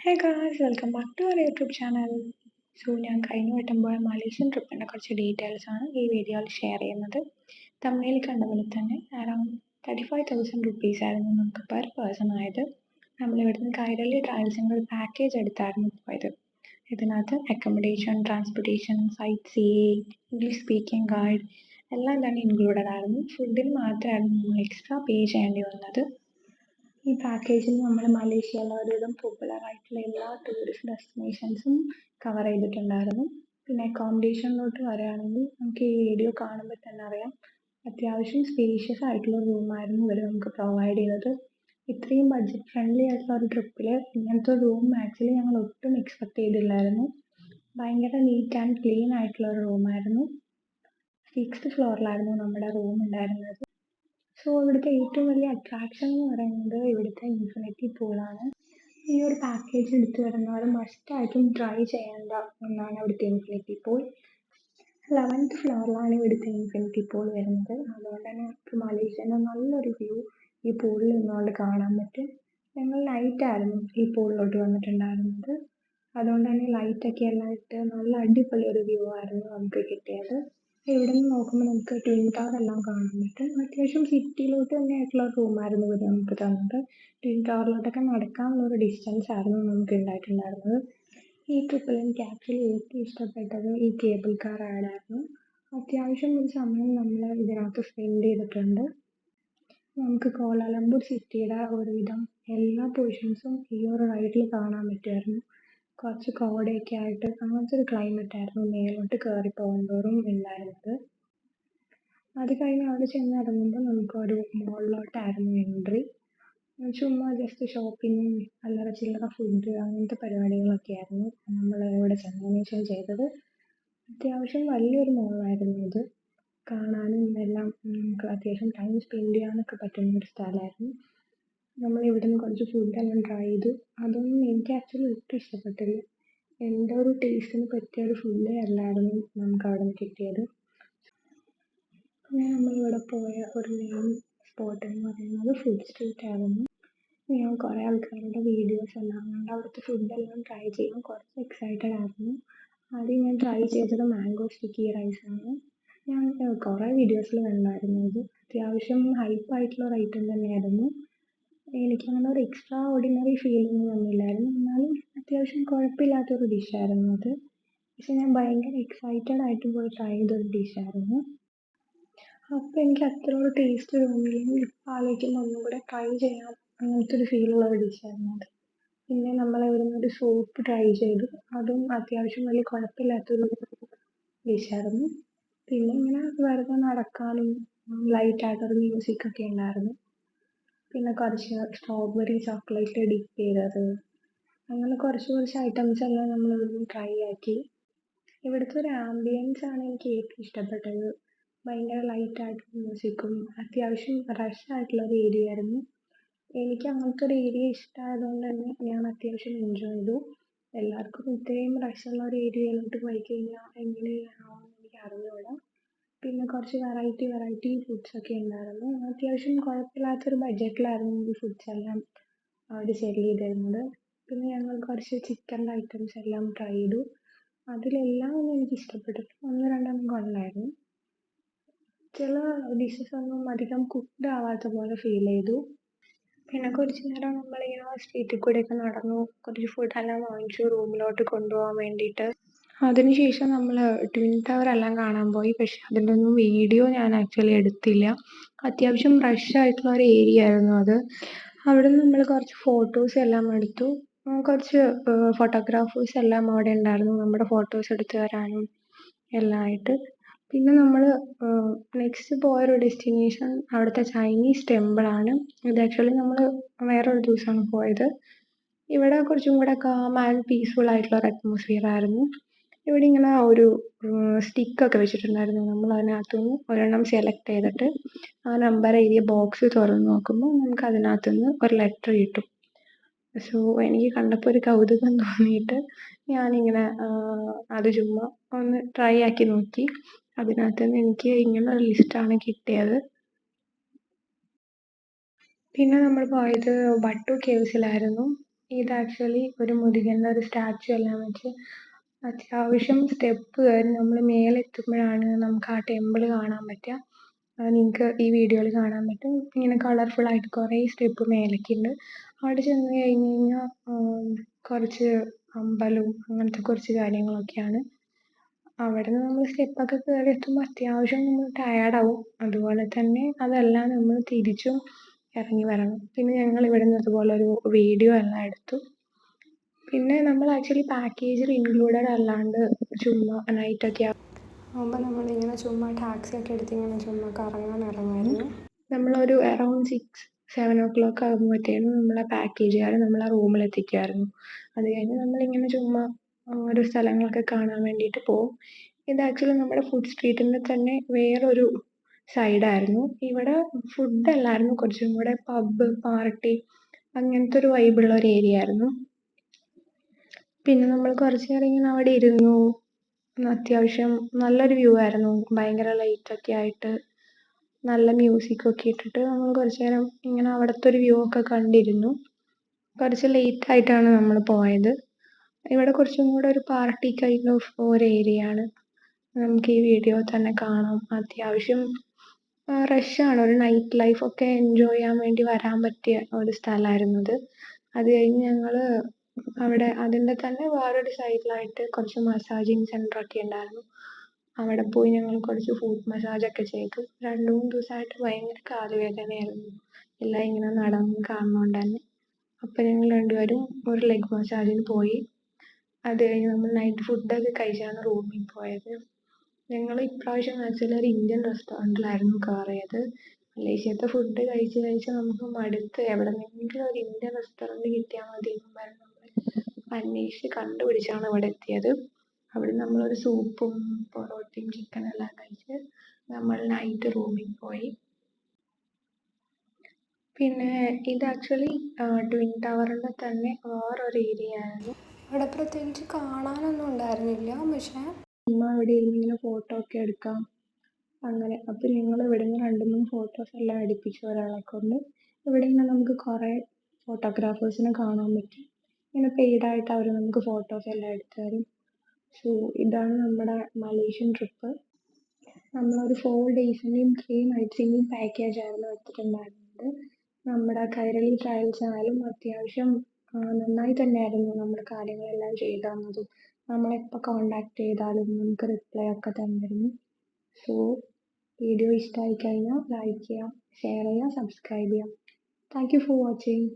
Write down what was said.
Hey guys, welcome back to our YouTube channel. ഞാൻ കഴിഞ്ഞ വട്ടം പോയ മലേഷ്യൻ ട്രിപ്പിൻ്റെ കുറച്ച് ഡീറ്റെയിൽസ് ആണ് ഈ വീഡിയോയിൽ ഷെയർ ചെയ്യുന്നത്. തമിഴിൽ കണ്ട പോലെ തന്നെ അറൌണ്ട് 35,000 റുപ്പീസ് ആയിരുന്നു നമുക്ക് പെർ പേഴ്സൺ ആയത്. നമ്മൾ ഇവിടുന്ന് കൈരളി ട്രാവൽസിൻ്റെ ഒരു പാക്കേജ് എടുത്തായിരുന്നു പോയത്. ഇതിനകത്ത് accommodation, transportation, sightseeing, English speaking guide എല്ലാം തന്നെ ഇൻക്ലൂഡഡ് ആയിരുന്നു. ഫുഡിന് മാത്രമായിരുന്നു നമ്മൾ എക്സ്ട്രാ പേ ചെയ്യേണ്ടി വന്നത്. ഈ പാക്കേജിൽ നമ്മൾ മലേഷ്യയിലെ ഒരുവിധം പോപ്പുലർ ആയിട്ടുള്ള എല്ലാ ടൂറിസ്റ്റ് ഡെസ്റ്റിനേഷൻസും കവർ ചെയ്തിട്ടുണ്ടായിരുന്നു. പിന്നെ അക്കോമഡേഷനിലോട്ട് വരികയാണെങ്കിൽ നമുക്ക് ഈ വീഡിയോ കാണുമ്പോൾ തന്നെ അറിയാം, അത്യാവശ്യം സ്പേഷ്യസ് ആയിട്ടുള്ള റൂമായിരുന്നു ഇവർ നമുക്ക് പ്രൊവൈഡ് ചെയ്തത്. ഇത്രയും ബഡ്ജറ്റ് ഫ്രണ്ട്ലി ആയിട്ടുള്ള ഒരു ട്രിപ്പിൽ ഇങ്ങനത്തെ റൂം ആക്ച്വലി ഞങ്ങൾ ഒട്ടും എക്സ്പെക്ട് ചെയ്തില്ലായിരുന്നു. ഭയങ്കര നീറ്റ് ആൻഡ് ക്ലീൻ ആയിട്ടുള്ള ഒരു റൂമായിരുന്നു. 6th ഫ്ലോറിലായിരുന്നു നമ്മുടെ റൂം ഉണ്ടായിരുന്നത്. ഇവിടുത്തെ ഏറ്റവും വലിയ അട്രാക്ഷൻ എന്ന് പറയുന്നത് ഇവിടുത്തെ ഇൻഫിനിറ്റി പൂളാണ്. ഈ ഒരു പാക്കേജ് എടുത്തു വരുന്നവർ മസ്റ്റായിട്ടും ട്രൈ ചെയ്യേണ്ട ഒന്നാണ് ഇവിടുത്തെ ഇൻഫിനിറ്റി പൂൾ. 11th ഫ്ലോറിലാണ് ഇവിടുത്തെ ഇൻഫിനിറ്റി പൂൾ വരുന്നത്. അതുകൊണ്ട് തന്നെ നമുക്ക് മലേഷ്യൻ്റെ നല്ലൊരു വ്യൂ ഈ പൂളിൽ നിന്നുകൊണ്ട് കാണാൻ പറ്റും. ഞങ്ങൾ നൈറ്റായിരുന്നു ഈ പൂളിലോട്ട് വന്നിട്ടുണ്ടായിരുന്നത്. അതുകൊണ്ട് തന്നെ ലൈറ്റൊക്കെ എല്ലാം ഇട്ട് നല്ല അടിപൊളി ഒരു വ്യൂ ആയിരുന്നു നമുക്ക് കിട്ടിയത്. ഇവിടെ നിന്ന് നോക്കുമ്പോൾ നമുക്ക് ട്വിൻ ടവർ എല്ലാം കാണാൻ പറ്റും. അത്യാവശ്യം സിറ്റിയിലോട്ട് തന്നെ ആയിട്ടുള്ള റൂമായിരുന്നു ഇവർ നമുക്ക് തന്നത്. ട്വിൻ ടവറിലോട്ടൊക്കെ നടക്കാനുള്ള ഒരു ഡിസ്റ്റൻസ് ആയിരുന്നു നമുക്ക് ഉണ്ടായിട്ടുണ്ടായിരുന്നത്. ഈ ട്രിപ്പിൽ എനിക്ക് ആക്ച്വലി ഏറ്റവും ഇഷ്ടപ്പെട്ടത് ഈ കേബിൾ കാർ റൈഡായിരുന്നു. അത്യാവശ്യം ഒരു സമയം നമ്മൾ ഇതിനകത്ത് സ്പെൻഡ് ചെയ്തിട്ടുണ്ട്. നമുക്ക് കോലാലംപൂർ സിറ്റിയുടെ ഒരുവിധം എല്ലാ പൊസിഷൻസും ഈ ഒരു റൈഡിൽ കാണാൻ പറ്റുമായിരുന്നു. കുറച്ച് കോടയൊക്കെ ആയിട്ട് അങ്ങനത്തെ ഒരു ക്ലൈമറ്റ് ആയിരുന്നു മേലോട്ട് കയറി പോകുന്തോറും ഉണ്ടായിരുന്നത്. അത് കഴിഞ്ഞ് അവിടെ ചെന്നിറങ്ങുമ്പോൾ നമുക്കൊരു മോളിലോട്ടായിരുന്നു എൻട്രി. ചുമ്മാ ജസ്റ്റ് ഷോപ്പിങ്ങും അല്ലറ ചില്ലറ ഫുഡ് അങ്ങനത്തെ പരിപാടികളൊക്കെ ആയിരുന്നു നമ്മൾ ഇവിടെ ചെന്നതിന് ശേഷം ചെയ്തത്. അത്യാവശ്യം വലിയൊരു മോളായിരുന്നു ഇത്. കാണാനും എല്ലാം നമുക്ക് അത്യാവശ്യം ടൈം സ്പെൻഡ് ചെയ്യാനൊക്കെ പറ്റുന്ന ഒരു സ്ഥലമായിരുന്നു. നമ്മൾ ഇവിടുന്ന് കുറച്ച് ഫുഡെല്ലാം ട്രൈ ചെയ്തു. അതൊന്നും എനിക്ക് ആക്ച്വലി ഒട്ടും ഇഷ്ടപ്പെട്ടില്ല. എൻ്റെ ഒരു ടേസ്റ്റിന് പറ്റിയ ഒരു ഫുഡേ അല്ലായിരുന്നു നമുക്ക് അവിടെ നിന്ന് കിട്ടിയത്. പിന്നെ നമ്മളിവിടെ പോയ ഒരു മെയിൻ സ്പോട്ട് എന്ന് പറയുന്നത് ഫുഡ് സ്ട്രീറ്റ് ആയിരുന്നു. ഞാൻ കുറേ ആൾക്കാരുടെ വീഡിയോസ് എല്ലാം കണ്ട് അവിടുത്തെ ഫുഡെല്ലാം ട്രൈ ചെയ്യാൻ കുറച്ച് എക്സൈറ്റഡ് ആയിരുന്നു. ആദ്യം ഞാൻ ട്രൈ ചെയ്തത് മാംഗോ സ്റ്റിക്കി റൈസാണ്. ഞാൻ കുറേ വീഡിയോസിൽ കണ്ടായിരുന്നു ഇത്. അത്യാവശ്യം ഹൈപ്പായിട്ടുള്ള ഒരു ഐറ്റം തന്നെയായിരുന്നു. എനിക്കങ്ങനെ ഒരു എക്സ്ട്രാ ഓർഡിനറി ഫീലൊന്നും വന്നില്ലായിരുന്നു. എന്നാലും അത്യാവശ്യം കുഴപ്പമില്ലാത്തൊരു ഡിഷായിരുന്നു അത്. പക്ഷെ ഞാൻ ഭയങ്കര എക്സൈറ്റഡ് ആയിട്ട് പോയി ട്രൈ ചെയ്തൊരു ഡിഷായിരുന്നു. അപ്പോൾ എനിക്ക് അത്ര ഒരു ടേസ്റ്റ് തോന്നിയില്ലെങ്കിൽ ഇപ്പോൾ ആലോചിക്കുമ്പോൾ ഒന്നും കൂടെ ട്രൈ ചെയ്യാം അങ്ങനത്തെ ഒരു ഫീലുള്ള ഒരു ഡിഷായിരുന്നു അത്. പിന്നെ നമ്മൾ ഇവിടുന്ന് ഒരു സൂപ്പ് ട്രൈ ചെയ്തു. അതും അത്യാവശ്യം വലിയ കുഴപ്പമില്ലാത്തൊരു ഡിഷായിരുന്നു. പിന്നെ ഇങ്ങനെ വെറുതെ നടക്കാനും ലൈറ്റായിട്ടൊരു മ്യൂസിക്കൊക്കെ ഉണ്ടായിരുന്നു. പിന്നെ കുറച്ച് സ്ട്രോബെറി ചോക്ലേറ്റ് ഡിപ്പ് ചെയ്തത്, അങ്ങനെ കുറച്ച് ഐറ്റംസ് എല്ലാം നമ്മൾ ഇവിടുന്ന് ട്രൈ ആക്കി. ഇവിടുത്തെ ഒരു ആംബിയൻസ് ആണ് എനിക്ക് ഏറ്റവും ഇഷ്ടപ്പെട്ടത്. ഭയങ്കര ലൈറ്റായിട്ടുള്ള മ്യൂസിക്കും അത്യാവശ്യം റഷ് ആയിട്ടുള്ള ഒരു ഏരിയ ആയിരുന്നു. എനിക്ക് അങ്ങനത്തെ ഒരു ഏരിയ ഇഷ്ടമായതുകൊണ്ട് തന്നെ ഞാൻ അത്യാവശ്യം എൻജോയ് ചെയ്തു. എല്ലാവർക്കും ഇത്രയും റഷുള്ള ഒരു ഏരിയയിലോട്ട് പോയി കഴിഞ്ഞാൽ എങ്ങനെയാണെന്ന് എനിക്ക് അറിഞ്ഞുകൂടാ. പിന്നെ കുറച്ച് വെറൈറ്റി ഫുഡ്സൊക്കെ ഉണ്ടായിരുന്നു. അത്യാവശ്യം കുഴപ്പമില്ലാത്തൊരു ബഡ്ജറ്റിലായിരുന്നു ഈ ഫുഡ്സ് എല്ലാം അവർ സെല് ചെയ്തിരുന്നത്. പിന്നെ ഞങ്ങൾ കുറച്ച് ചിക്കൻ്റെ ഐറ്റംസ് എല്ലാം ട്രൈ ചെയ്തു. അതിലെല്ലാം ഒന്നും എനിക്ക് ഇഷ്ടപ്പെട്ടില്ല, ഒന്ന് രണ്ടെണ്ണം കൊള്ളായിരുന്നു. ചില ഡിഷസ് ഒന്നും അധികം കുക്ക്ഡ് ആവാത്ത പോലെ ഫീൽ ചെയ്തു. പിന്നെ കുറച്ച് നേരം നമ്മളിങ്ങനെ സ്ട്രീറ്റിൽ കൂടെയൊക്കെ നടന്നു, കുറച്ച് ഫുഡെല്ലാം വാങ്ങിച്ചു റൂമിലോട്ട് കൊണ്ടുപോകാൻ വേണ്ടിയിട്ട്. അതിനുശേഷം നമ്മൾ ട്വിൻ ടവർ എല്ലാം കാണാൻ പോയി. പക്ഷെ അതിൻ്റെ ഒന്നും വീഡിയോ ഞാൻ ആക്ച്വലി എടുത്തില്ല. അത്യാവശ്യം റഷ് ആയിട്ടുള്ള ഒരു ഏരിയ ആയിരുന്നു അത്. അവിടെ നിന്ന് നമ്മൾ കുറച്ച് ഫോട്ടോസ് എല്ലാം എടുത്തു. കുറച്ച് ഫോട്ടോഗ്രാഫേഴ്സ് എല്ലാം അവിടെ ഉണ്ടായിരുന്നു നമ്മുടെ ഫോട്ടോസ് എടുത്തു തരാനും എല്ലാം ആയിട്ട്. പിന്നെ നമ്മൾ നെക്സ്റ്റ് പോയൊരു ഡെസ്റ്റിനേഷൻ അവിടുത്തെ ചൈനീസ് ടെമ്പിളാണ്. ഇത് ആക്ച്വലി നമ്മൾ വേറൊരു ദിവസമാണ് പോയത്. ഇവിടെ കുറച്ചും കൂടെ കാം ആൻഡ് പീസ്ഫുൾ ആയിട്ടുള്ള ഒരു അറ്റ്മോസ്ഫിയർ ആയിരുന്നു. ഇവിടെ ഇങ്ങനെ ഒരു സ്റ്റിക്കൊക്കെ വെച്ചിട്ടുണ്ടായിരുന്നു. നമ്മൾ അതിനകത്തുനിന്ന് ഒരെണ്ണം സെലക്ട് ചെയ്തിട്ട് ആ നമ്പർ എഴുതിയ ബോക്സ് തുറന്ന് നോക്കുമ്പോൾ നമുക്ക് അതിനകത്തുനിന്ന് ഒരു ലെറ്റർ കിട്ടും. എനിക്ക് കണ്ടപ്പോൾ ഒരു കൗതുകം തോന്നിയിട്ട് ഞാനിങ്ങനെ അത് ചുമ്മാ ഒന്ന് ട്രൈ ആക്കി നോക്കി. അതിനകത്ത് നിന്ന് എനിക്ക് ഇങ്ങനെ ഒരു ലിസ്റ്റാണ് കിട്ടിയത്. പിന്നെ നമ്മൾ പോയത് ബട്ടു കേവ്സിലായിരുന്നു. ഇത് ആക്ച്വലി ഒരു മുരുകൻ്റെ ഒരു സ്റ്റാച്ചു എല്ലാം വെച്ച് അത്യാവശ്യം സ്റ്റെപ്പ് കയറി നമ്മൾ മേലെ എത്തുമ്പോഴാണ് നമുക്ക് ആ ടെമ്പിൾ കാണാൻ പറ്റുക. നിങ്ങൾക്ക് ഈ വീഡിയോയിൽ കാണാൻ പറ്റും. ഇങ്ങനെ കളർഫുൾ ആയിട്ട് കുറേ സ്റ്റെപ്പ് മേലേക്കുണ്ട്. അവിടെ ചെന്ന് കഴിഞ്ഞ് കഴിഞ്ഞാൽ കുറച്ച് അമ്പലവും അങ്ങനത്തെ കുറച്ച് കാര്യങ്ങളൊക്കെയാണ്. അവിടെ നിന്ന് നമ്മൾ സ്റ്റെപ്പൊക്കെ കയറി എത്തുമ്പോൾ അത്യാവശ്യം നമ്മൾ ടയേർഡാവും. അതുപോലെ തന്നെ അതല്ല നമ്മൾ തിരിച്ചും ഇറങ്ങി വരണം. പിന്നെ ഞങ്ങൾ ഇവിടെ നിന്ന് അതുപോലെ ഒരു വീഡിയോ എല്ലാം എടുത്തു. പിന്നെ നമ്മൾ ആക്ച്വലി പാക്കേജിൽ ഇൻക്ലൂഡഡ് അല്ലാണ്ട് ചുമ്മാ നൈറ്റൊക്കെ ആകുമ്പോൾ നമ്മളിങ്ങനെ ചുമ്മാ ടാക്സിയൊക്കെ എടുത്ത് ഇങ്ങനെ ചുമ്മാ കറങ്ങാൻ ഇറങ്ങുമായിരുന്നു. നമ്മളൊരു അറൗണ്ട് 6-7 o'clock ആകുമ്പോഴത്തേനും നമ്മളെ പാക്കേജുകാർ നമ്മളെ റൂമിൽ എത്തിക്കുമായിരുന്നു. അത് കഴിഞ്ഞ് നമ്മളിങ്ങനെ ചുമ്മാ ഓരോ സ്ഥലങ്ങളൊക്കെ കാണാൻ വേണ്ടിയിട്ട് പോകും. ഇത് ആക്ച്വലി നമ്മുടെ ഫുഡ് സ്ട്രീറ്റിൻ്റെ തന്നെ വേറൊരു സൈഡായിരുന്നു. ഇവിടെ ഫുഡല്ലായിരുന്നു, കുറച്ചും കൂടെ പബ്ബ് പാർട്ടി അങ്ങനത്തെ ഒരു വൈബുള്ള ഒരു ഏരിയ ആയിരുന്നു. പിന്നെ നമ്മൾ കുറച്ച് നേരം ഇങ്ങനെ അവിടെ ഇരുന്നു. അത്യാവശ്യം നല്ലൊരു വ്യൂ ആയിരുന്നു. ഭയങ്കര ലൈറ്റൊക്കെ ആയിട്ട് നല്ല മ്യൂസിക്കൊക്കെ ഇട്ടിട്ട് നമ്മൾ കുറച്ച് നേരം ഇങ്ങനെ അവിടുത്തെ ഒരു വ്യൂ ഒക്കെ കണ്ടിരുന്നു. കുറച്ച് ലേറ്റായിട്ടാണ് നമ്മൾ പോയത്. ഇവിടെ കുറച്ചും കൂടെ ഒരു പാർട്ടി കൈൻഡ് ഓഫ് ഒരു ഏരിയ ആണ്. നമുക്ക് ഈ വീഡിയോ തന്നെ കാണാം. അത്യാവശ്യം റഷാണ്. ഒരു നൈറ്റ് ലൈഫൊക്കെ എൻജോയ് ചെയ്യാൻ വേണ്ടി വരാൻ പറ്റിയ ഒരു സ്ഥലമായിരുന്നു. അത് കഴിഞ്ഞ് ഞങ്ങൾ അവിടെ അതിൻ്റെ തന്നെ വേറൊരു സൈഡിലായിട്ട് കുറച്ച് മസാജിങ് സെൻ്ററൊക്കെ ഉണ്ടായിരുന്നു. അവിടെ പോയി ഞങ്ങൾ കുറച്ച് ഫുഡ് മസാജൊക്കെ ചെയ്തു. 2-3 ദിവസമായിട്ട് ഭയങ്കര കാലുവേദനയായിരുന്നു. എല്ലാം ഇങ്ങനെ നടന്ന് കാണുന്നതുകൊണ്ട് തന്നെ. അപ്പോൾ ഞങ്ങൾ രണ്ടുപേരും ഒരു ലെഗ് മസാജിന് പോയി. അത് കഴിഞ്ഞ് നമ്മൾ നൈറ്റ് ഫുഡൊക്കെ കഴിച്ചാണ് റൂമിൽ പോയത്. ഞങ്ങൾ ഇപ്രാവശ്യം ആക്ച്വലി ഒരു ഇന്ത്യൻ റെസ്റ്റോറൻറ്റിലായിരുന്നു കയറിയത്. മലേഷ്യത്തെ ഫുഡ് കഴിച്ച് കഴിച്ച് നമുക്ക് മടുത്ത് എവിടെന്നെങ്കിലും ഒരു ഇന്ത്യൻ റെസ്റ്റോറൻറ്റ് കിട്ടിയാൽ മതി എന്നും പറഞ്ഞ് നമ്മൾ അന്വേഷിച്ച് കണ്ടുപിടിച്ചാണ് ഇവിടെ എത്തിയത്. അവിടെ നമ്മളൊരു സൂപ്പും പൊറോട്ടയും ചിക്കനെല്ലാം കഴിച്ച് നമ്മൾ നൈറ്റ് റൂമിൽ പോയി. പിന്നെ ഇത് ആക്ച്വലി ട്വിൻ ടവറിൻ്റെ തന്നെ വേറൊരു ഏരിയ ആയിരുന്നു. അവിടെ പ്രത്യേകിച്ച് കാണാനൊന്നും ഉണ്ടായിരുന്നില്ല, പക്ഷേ ചുമ്മാ ഇവിടെ ഇരുന്ന് ഇങ്ങനെ ഫോട്ടോ ഒക്കെ എടുക്കാം അങ്ങനെ. അപ്പോൾ ഞങ്ങൾ ഇവിടെ നിന്ന് 2-3 ഫോട്ടോസ് എല്ലാം എടുപ്പിച്ചു ഒരാളെ കൊണ്ട്. ഇവിടെ ഇങ്ങനെ നമുക്ക് കുറേ ഫോട്ടോഗ്രാഫേഴ്സിനെ കാണാൻ പറ്റും. ഇങ്ങനെ പെയ്ഡായിട്ട് അവർ നമുക്ക് ഫോട്ടോസ് എല്ലാം എടുത്തു തരും. സോ ഇതാണ് നമ്മുടെ മലേഷ്യൻ ട്രിപ്പ്. നമ്മളൊരു 4 days-ൻ്റെയും 3 nights-ൻ്റെയും പാക്കേജായിരുന്നു എടുത്തിട്ടുണ്ടായിരുന്നത്. നമ്മുടെ കൈരളി ട്രാവൽസ് ആയാലും അത്യാവശ്യം നന്നായി തന്നെയായിരുന്നു നമ്മുടെ കാര്യങ്ങളെല്ലാം ചെയ്തു തന്നതും. നമ്മളെപ്പോൾ കോണ്ടാക്ട് ചെയ്താലും നമുക്ക് റിപ്ലൈ ഒക്കെ തന്നിരുന്നു. സോ വീഡിയോ ഇഷ്ടമായി കഴിഞ്ഞാൽ ലൈക്ക് ചെയ്യുക, ഷെയർ ചെയ്യുക, സബ്സ്ക്രൈബ് ചെയ്യുക. Thank you for watching.